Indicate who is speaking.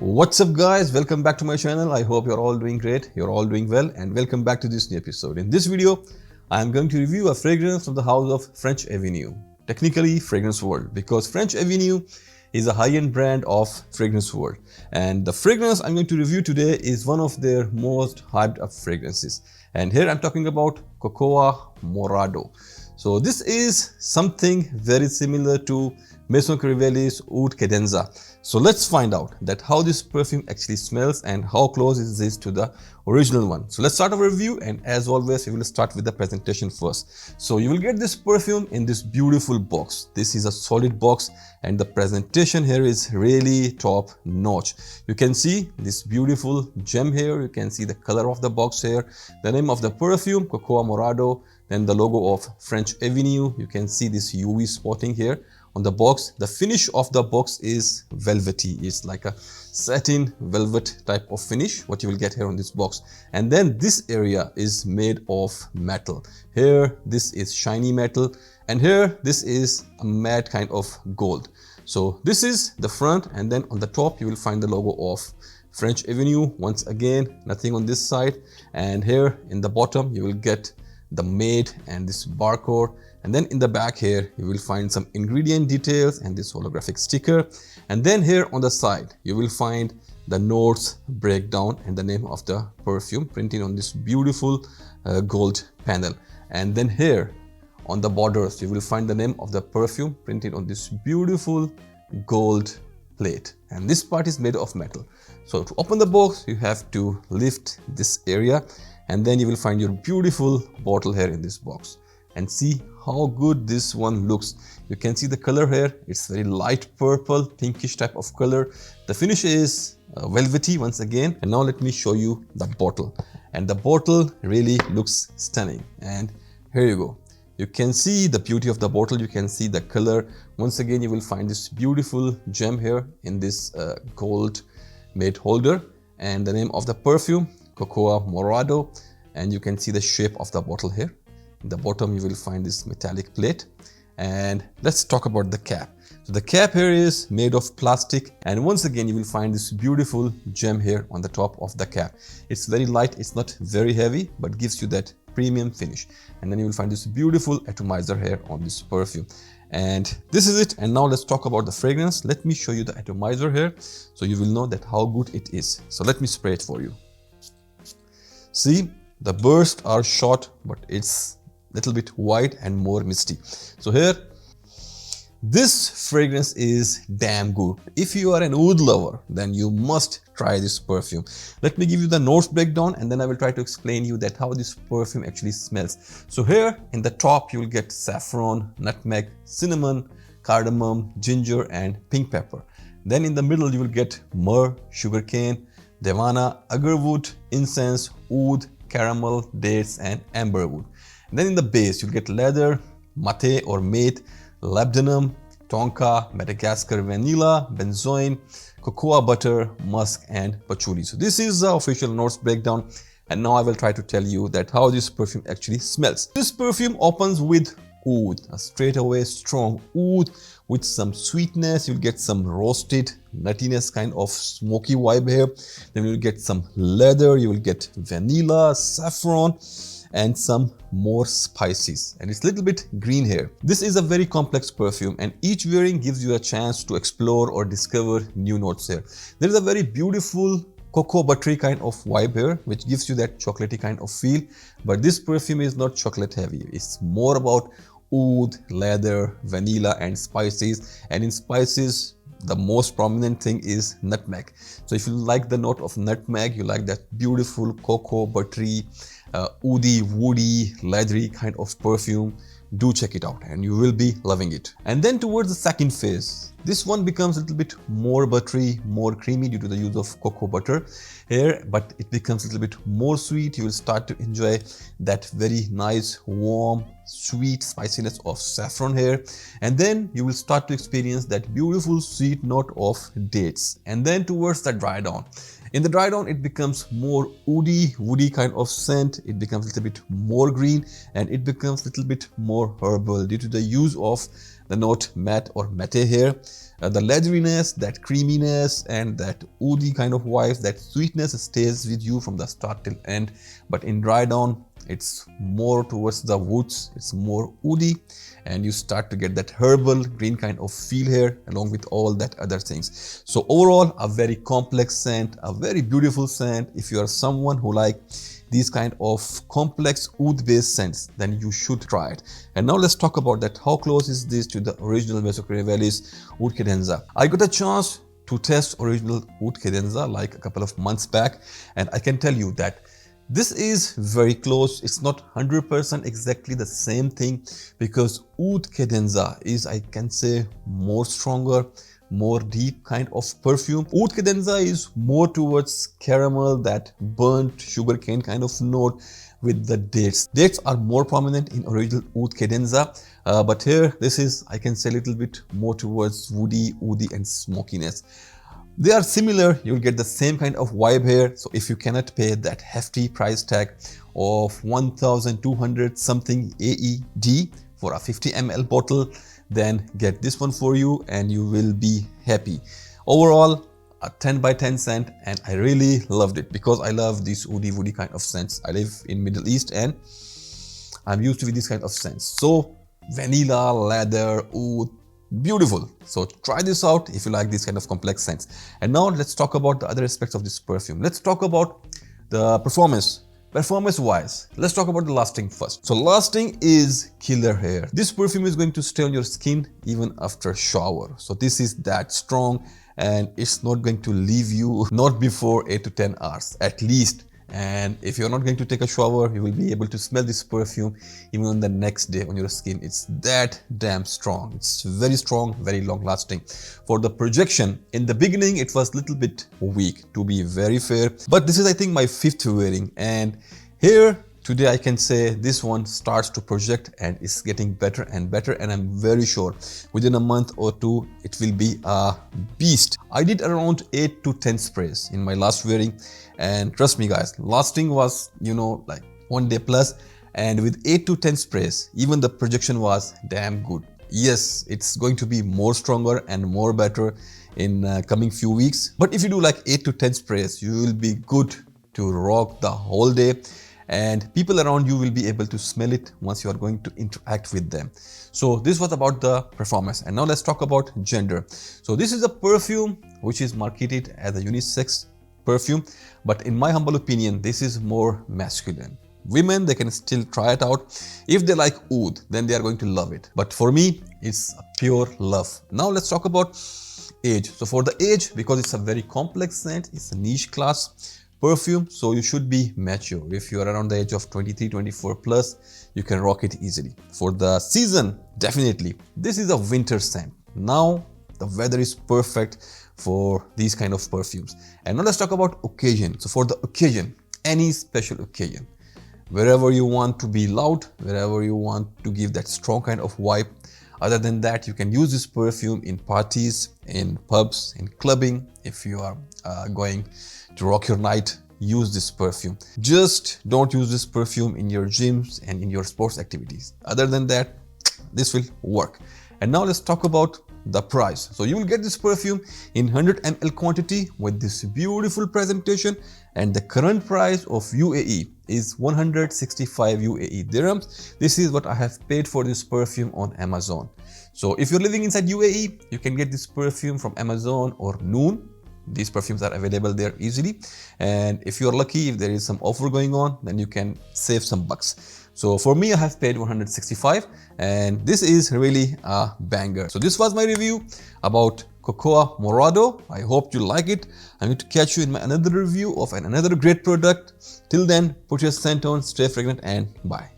Speaker 1: What's up guys, welcome back to my channel. I hope you're all doing great, you're all doing well, and welcome back to this new episode. In this video, I am going to review a fragrance from the house of French Avenue, technically Fragrance World, because French Avenue is a high-end brand of Fragrance World, and the fragrance I'm going to review today is one of their most hyped up fragrances. And here I'm talking about Cocoa Morado. So this is something very similar to Maison Crivelli's Oud Cadenza. So let's find out that how this perfume actually smells and how close is this to the original one. So let's start our review, and as always we will start with the presentation first. So you will get this perfume in this beautiful box. This is a solid box and the presentation here is really top notch. You can see this beautiful gem here, you can see the color of the box here, the name of the perfume Cocoa Morado, then the logo of French Avenue. You can see this UV spotting here on the box. The finish of the box is velvety. It's like a satin velvet type of finish what you will get here on this box. And then this area is made of metal. Here this is shiny metal, and here this is a matte kind of gold. So this is the front, and then on the top you will find the logo of French Avenue. Once again, nothing on this side, and here in the bottom you will get the made and this barcode, and then in the back here you will find some ingredient details and this holographic sticker, and then here on the side you will find the notes breakdown and the name of the perfume printed on this beautiful gold panel. And then here on the borders you will find the name of the perfume printed on this beautiful gold plate, and this part is made of metal. So to open the box you have to lift this area, and then you will find your beautiful bottle here in this box. And see how good this one looks. You can see the color here, it's very light purple, pinkish type of color. The finish is velvety once again. And now let me show you the bottle. And the bottle really looks stunning. And here you go. You can see the beauty of the bottle, you can see the color. Once again you will find this beautiful gem here in this gold made holder, and the name of the perfume Cocoa Morado, and you can see the shape of the bottle here. In the bottom you will find this metallic plate. And let's talk about the cap. So the cap here is made of plastic, and once again you will find this beautiful gem here on the top of the cap. It's very light, it's not very heavy, but gives you that premium finish. And then you will find this beautiful atomizer here on this perfume. And this is it. And now let's talk about the fragrance. Let me show you the atomizer here so you will know that how good it is. So let me spray it for you. See, the bursts are short, but it's a little bit wide and more misty. So here, this fragrance is damn good. If you are an oud lover, then you must try this perfume. Let me give you the notes breakdown, and then I will try to explain you that how this perfume actually smells. So here in the top you will get saffron, nutmeg, cinnamon, cardamom, ginger and pink pepper. Then in the middle you will get myrrh, sugarcane, devana, agarwood, incense, oud, caramel, dates and amberwood. And then in the base you'll get leather, mate or mate, labdanum, tonka, Madagascar vanilla, benzoin, cocoa butter, musk and patchouli. So this is the official notes breakdown, and now I will try to tell you that how this perfume actually smells. This perfume opens with oud, a straightaway strong oud with some sweetness. You'll get some roasted nuttiness, kind of smoky vibe here. Then you'll get some leather, you will get vanilla, saffron and some more spices, and it's a little bit green here. This is a very complex perfume, and each wearing gives you a chance to explore or discover new notes here. There is a very beautiful cocoa buttery kind of vibe here which gives you that chocolatey kind of feel, but this perfume is not chocolate heavy. It's more about oud, leather, vanilla and spices, and in spices the most prominent thing is nutmeg. So if you like the note of nutmeg, you like that beautiful cocoa buttery, oudy, woody, leathery kind of perfume, do check it out and you will be loving it. And then towards the second phase, this one becomes a little bit more buttery, more creamy due to the use of cocoa butter here, but it becomes a little bit more sweet. You will start to enjoy that very nice, warm, sweet spiciness of saffron here, and then you will start to experience that beautiful sweet note of dates. And then towards the dry down, in the dry down it becomes more woody kind of scent. It becomes a little bit more green, and it becomes a little bit more herbal due to the use of the note matte or matte here. The leatheriness, that creaminess, and that woody kind of vibes, that sweetness stays with you from the start till end. But in dry down, it's more towards the woods, it's more woody, and you start to get that herbal green kind of feel here along with all that other things. So overall, a very complex scent, a very beautiful scent. If you are someone who like these kind of complex oud based scents, then you should try it. And now let's talk about that. How close is this to the original Maison Oud Cadenza? I got a chance to test original Oud Cadenza like a couple of months back, and I can tell you that this is very close. It's not 100% exactly the same thing, because Oud Cadenza is, I can say, more stronger, more deep kind of perfume. Oud Cadenza is more towards caramel, that burnt sugarcane kind of note with the dates. Dates are more prominent in original Oud Cadenza, but here this is, I can say, a little bit more towards woody and smokiness. They are similar, you'll get the same kind of vibe here. So if you cannot pay that hefty price tag of 1,200 something AED for a 50 ml bottle, then get this one for you and you will be happy. Overall, a 10 by 10 scent, and I really loved it because I love these woody kind of scents. I live in Middle East and I'm used to with these kind of scents. So vanilla, leather, oud, beautiful. So try this out if you like this kind of complex scents. And now let's talk about the other aspects of this perfume. Let's talk about the performance. Performance wise, let's talk about the lasting first. So lasting is killer here. This perfume is going to stay on your skin even after shower. So this is that strong, and it's not going to leave you not before 8 to 10 hours at least. And if you're not going to take a shower, you will be able to smell this perfume even on the next day on your skin. It's that damn strong. It's very strong, very long lasting. For the projection, in the beginning, it was a little bit weak, to be very fair. But this is, I think, my 5th wearing. And here, today, I can say this one starts to project and it's getting better and better. And I'm very sure within a month or two, it will be a beast. I did around 8 to 10 sprays in my last wearing. And trust me guys, lasting was, like 1 day plus, and with 8 to 10 sprays, even the projection was damn good. Yes, it's going to be more stronger and more better in coming few weeks. But if you do like 8 to 10 sprays, you will be good to rock the whole day, and people around you will be able to smell it once you are going to interact with them. So this was about the performance. And now let's talk about gender. So this is a perfume which is marketed as a unisex perfume, but in my humble opinion, this is more masculine. Women, they can still try it out. If they like oud, then they are going to love it. But for me, it's a pure love. Now let's talk about age. So for the age, because it's a very complex scent, it's a niche class perfume, so you should be mature. If you are around the age of 23, 24 plus, you can rock it easily. For the season, definitely, this is a winter scent. Now the weather is perfect for these kind of perfumes. And now let's talk about occasion. So for the occasion, any special occasion, wherever you want to be loud, wherever you want to give that strong kind of vibe. Other than that, you can use this perfume in parties, in pubs, in clubbing. If you are going to rock your night, use this perfume. Just don't use this perfume in your gyms and in your sports activities. Other than that, this will work. And now let's talk about the price. So you will get this perfume in 100 ml quantity with this beautiful presentation, and the current price of UAE is 165 UAE dirhams. This is what I have paid for this perfume on Amazon. So if you're living inside UAE, you can get this perfume from Amazon or Noon. These perfumes are available there easily. And if you're lucky, if there is some offer going on, then you can save some bucks. So for me, I have paid 165, and this is really a banger. So this was my review about Cocoa Morado. I hope you like it. I'm going to catch you in my another review of another great product. Till then, put your scent on, stay fragrant, and bye.